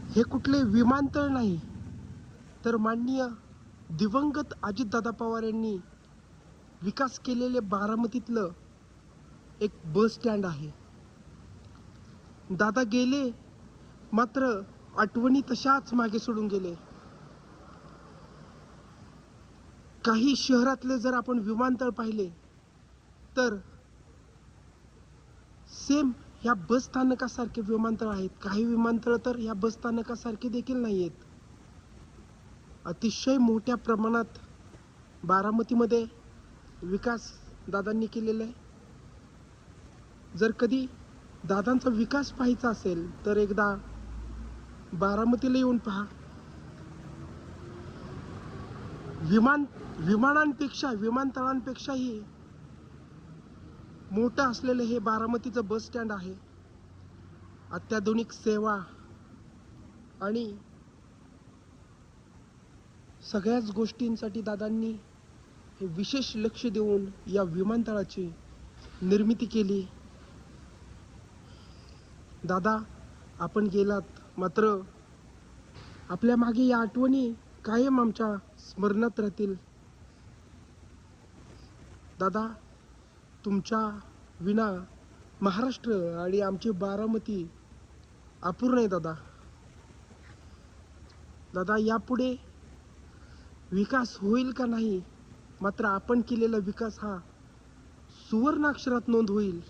हे कुठले विमानतळ नाही, तर माननीय दिवंगत अजितदादा पवार यांनी विकास केलेले बारामतीतलं एक बस स्टँड आहे. दादा गेले, मात्र आठवणी तशाच मागे सोडून गेले. काही शहरातले जर आपण विमानतळ पाहिले तर सेम ह्या बस स्थानकासारखे विमानतळ आहेत. काही विमानतळ तर ह्या बस स्थानकासारखे देखील नाही आहेत. अतिशय मोठ्या प्रमाणात बारामतीमध्ये विकास दादांनी केलेला आहे. जर कधी दादांचा विकास पाहायचा असेल तर एकदा बारामतीला येऊन पहा. विमानांपेक्षा विमानतळांपेक्षाही मोठं असलेलं हे बारामतीचं बस स्टँड आहे. अत्याधुनिक सेवा आणि सगळ्याच गोष्टींसाठी दादांनी हे विशेष लक्ष देऊन या विमानतळाची निर्मिती केली. दादा आपण गेलात, मात्र आपल्या मागे या आठवणी कायम आमच्या स्मरणात राहतील. दादा तुमच्या विना महाराष्ट्र आणि आमची बारामती अपूर्ण आहे. दादा दादा यापुढे विकास होईल का नाही, मात्र आपण केलेला विकास हा सुवर्ण अक्षरात नोंद होईल.